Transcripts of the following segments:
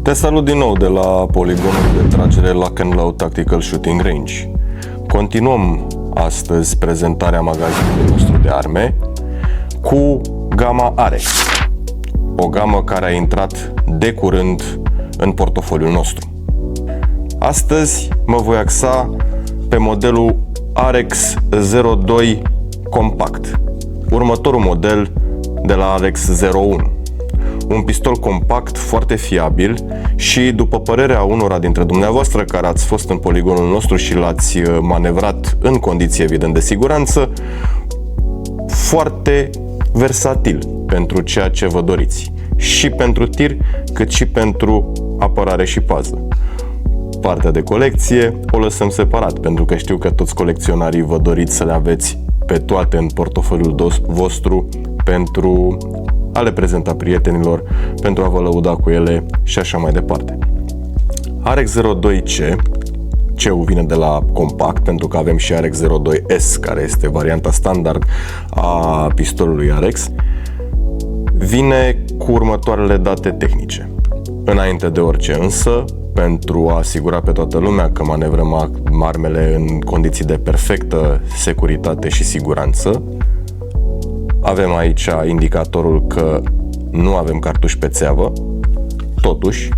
Te salut din nou de la poligonul de tragere Lock and Load Tactical Shooting Range. Continuăm astăzi prezentarea magazinului nostru de arme cu gama Arex, o gamă care a intrat de curând în portofoliul nostru. Astăzi mă voi axa pe modelul Arex 02 Compact, următorul model de la Arex 01. Un pistol compact, foarte fiabil și, după părerea unora dintre dumneavoastră care ați fost în poligonul nostru și l-ați manevrat în condiții evident de siguranță, foarte versatil pentru ceea ce vă doriți, și pentru tir, cât și pentru apărare și pază. Partea de colecție o lăsăm separat, pentru că știu că toți colecționarii vă doriți să le aveți pe toate în portofoliul vostru pentru a le prezenta prietenilor, pentru a vă lăuda cu ele și așa mai departe. Arex 02C, C-ul vine de la compact, pentru că avem și Arex 02S, care este varianta standard a pistolului Arex, vine cu următoarele date tehnice. Înainte de orice însă, pentru a asigura pe toată lumea că manevrăm armele în condiții de perfectă securitate și siguranță, avem aici indicatorul că nu avem cartuși pe țeavă. Totuși,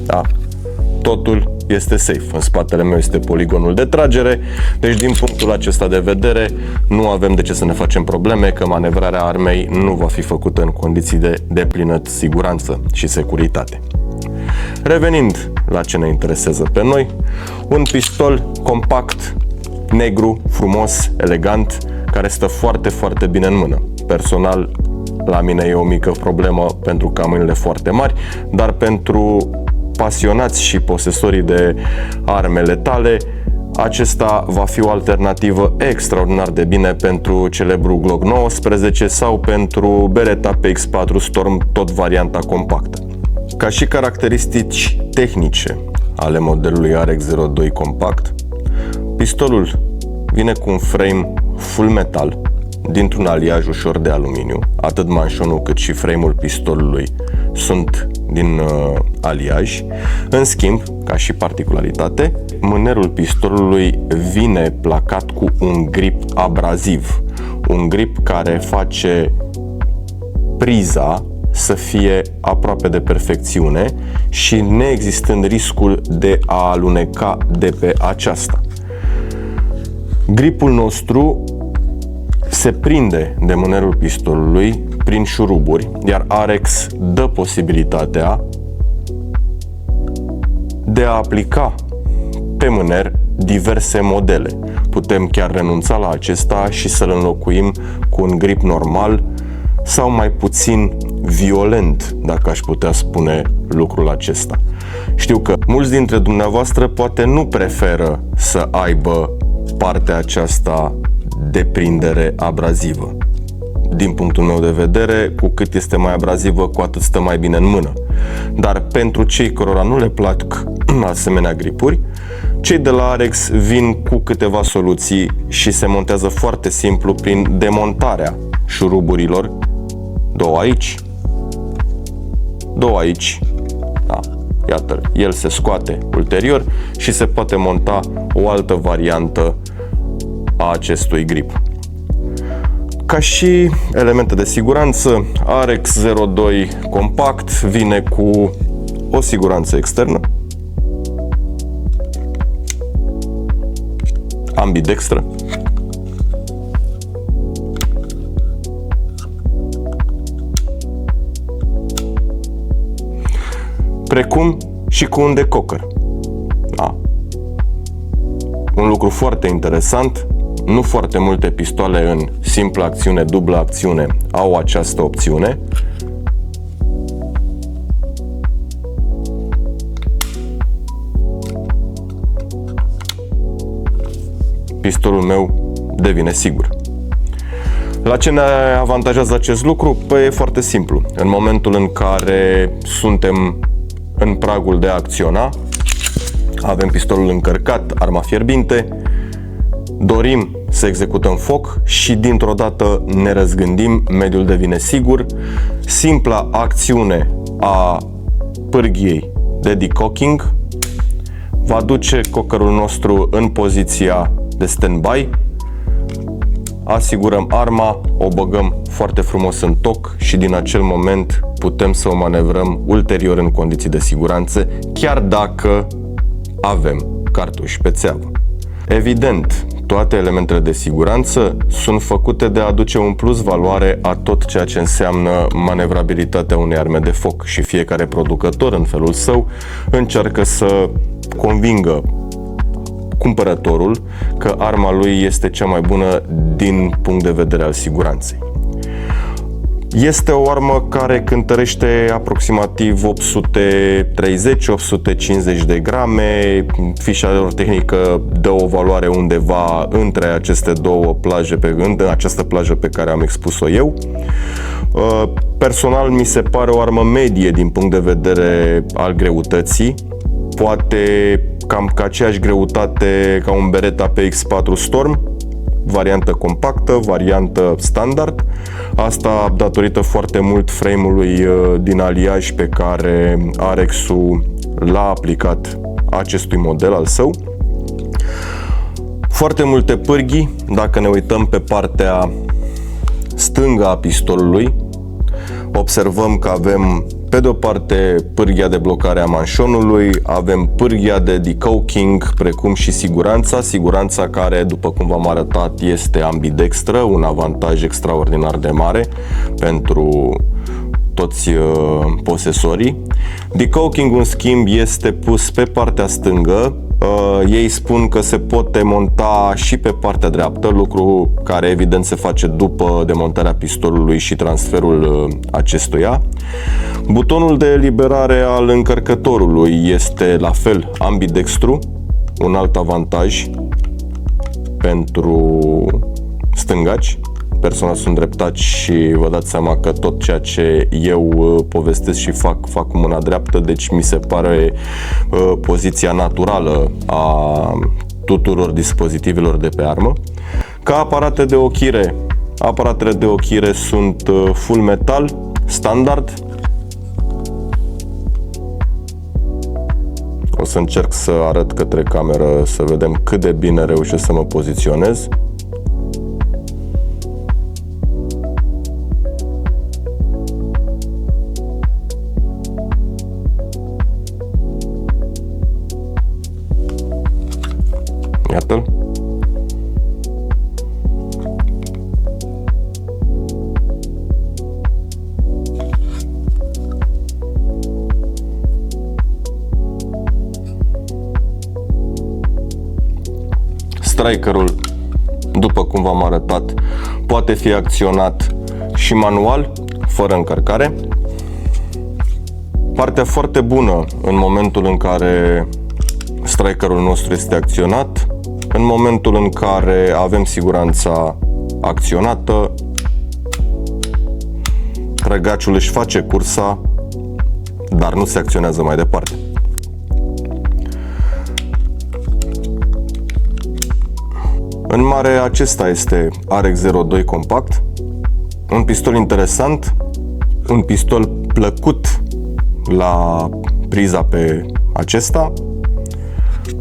da, totul este safe. În spatele meu este poligonul de tragere, deci din punctul acesta de vedere nu avem de ce să ne facem probleme că manevrarea armei nu va fi făcută în condiții de deplină siguranță și securitate. Revenind la ce ne interesează pe noi, un pistol compact, negru, frumos, elegant, care stă foarte, foarte bine în mână. Personal, la mine e o mică problemă pentru că am mâinile foarte mari, dar pentru pasionați și posesorii de arme letale, acesta va fi o alternativă extraordinar de bine pentru celebrul Glock 19 sau pentru Beretta PX4 Storm, tot varianta compactă. Ca și caracteristici tehnice ale modelului Arex 02 Compact, pistolul vine cu un frame full metal dintr-un aliaj ușor de aluminiu. Atât manșonul cât și frame-ul pistolului sunt din aliaj. În schimb, ca și particularitate, mânerul pistolului vine placat cu un grip abraziv, un grip care face priza să fie aproape de perfecțiune și neexistând riscul de a aluneca de pe aceasta. Gripul nostru se prinde de mânerul pistolului prin șuruburi, iar Arex dă posibilitatea de a aplica pe mâner diverse modele. Putem chiar renunța la acesta și să-l înlocuim cu un grip normal sau mai puțin violent, dacă aș putea spune lucrul acesta. Știu că mulți dintre dumneavoastră poate nu preferă să aibă partea aceasta de prindere abrazivă. Din punctul meu de vedere, cu cât este mai abrazivă, cu atât stă mai bine în mână. Dar pentru cei cărora nu le plac asemenea gripuri, cei de la Arex vin cu câteva soluții și se montează foarte simplu prin demontarea șuruburilor. Două aici, două aici, da, iată, el se scoate ulterior și se poate monta o altă variantă a acestui grip. Ca și elemente de siguranță, Arex 02 Compact vine cu o siguranță externă, ambidextră, precum și cu un decocker. Da. Un lucru foarte interesant, nu foarte multe pistoale în simplă acțiune, dublă acțiune au această opțiune. Pistolul meu devine sigur. La ce ne avantajează acest lucru? Păi e foarte simplu. În momentul în care suntem în pragul de a acționa, avem pistolul încărcat, arma fierbinte, dorim să executăm foc și dintr-o dată ne răzgândim, mediul devine sigur. Simpla acțiune a pârghiei de decocking va duce cockerul nostru în poziția de stand-by, asigurăm arma, o băgăm foarte frumos în toc și din acel moment putem să o manevrăm ulterior în condiții de siguranță, chiar dacă avem cartuși pe țeavă. Evident, toate elementele de siguranță sunt făcute de a aduce un plus valoare a tot ceea ce înseamnă manevrabilitatea unei arme de foc și fiecare producător în felul său încearcă să convingă cumpărătorul că arma lui este cea mai bună din punct de vedere al siguranței. Este o armă care cântărește aproximativ 830-850 de grame, fișa lor tehnică dă o valoare undeva între aceste două plaje, în această plajă pe care am expus-o eu. Personal mi se pare o armă medie din punct de vedere al greutății, poate cam ca aceeași greutate ca un Beretta PX4 Storm, variantă compactă, variantă standard. Asta datorită foarte mult frame-ului din aliaj pe care Arex-ul l-a aplicat acestui model al său. Foarte multe pârghii, dacă ne uităm pe partea stângă a pistolului, observăm că avem pe de o parte pârghia de blocare a manșonului, avem pârghia de decocking, precum și siguranța care, după cum v-am arătat, este ambidextră, un avantaj extraordinar de mare pentru toți posesorii. Decocking, în schimb, este pus pe partea stângă. Ei spun că se poate monta și pe partea dreaptă, lucru care evident se face după demontarea pistolului și transferul acestuia. Butonul de eliberare al încărcătorului este la fel ambidextru, un alt avantaj pentru stângaci. Personal sunt dreptaci și vă dați seama că tot ceea ce eu povestesc și fac cu mâna dreaptă, deci mi se pare poziția naturală a tuturor dispozitivelor de pe armă. Ca aparatele de ochire sunt full metal, standard. O să încerc să arăt către cameră să vedem cât de bine reușesc să mă poziționez. Iată-l. Strikerul, după cum v-am arătat, poate fi acționat și manual, fără încărcare. Partea foarte bună în momentul în care strikerul nostru este acționat, în momentul în care avem siguranța acționată, trăgaciul își face cursa, dar nu se acționează mai departe. În mare, acesta este Arex02 Compact, un pistol interesant, un pistol plăcut la priza pe acesta,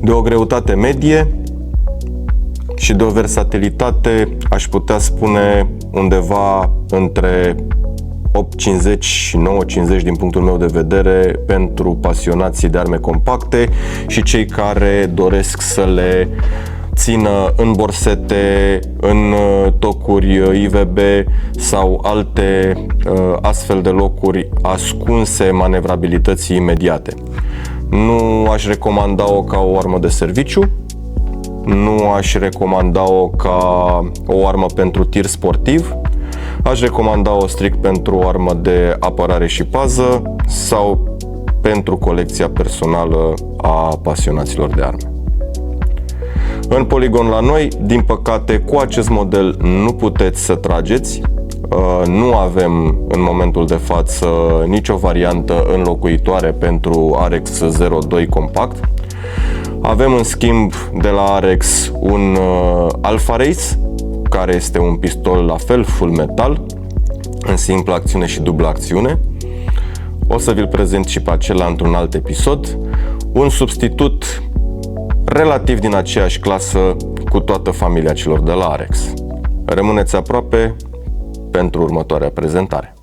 de o greutate medie și de o versatilitate, aș putea spune, undeva între 8,50 și 9,50 din punctul meu de vedere pentru pasionații de arme compacte și cei care doresc să le țină în borsete, în tocuri IVB sau alte astfel de locuri ascunse manevrabilității imediate. Nu aș recomanda-o ca o armă de serviciu, nu aș recomanda-o ca o armă pentru tir sportiv, aș recomanda-o strict pentru o armă de apărare și pază sau pentru colecția personală a pasionaților de arme. În poligon la noi, din păcate, cu acest model nu puteți să trageți. Nu avem în momentul de față nicio variantă înlocuitoare pentru Arex02 Compact. Avem în schimb de la Arex un Alpha Race, care este un pistol la fel, full metal, în simplă acțiune și dublă acțiune. O să vi-l prezint și pe acela într-un alt episod. Un substitut relativ din aceeași clasă cu toată familia celor de la Arex. Rămâneți aproape pentru următoarea prezentare.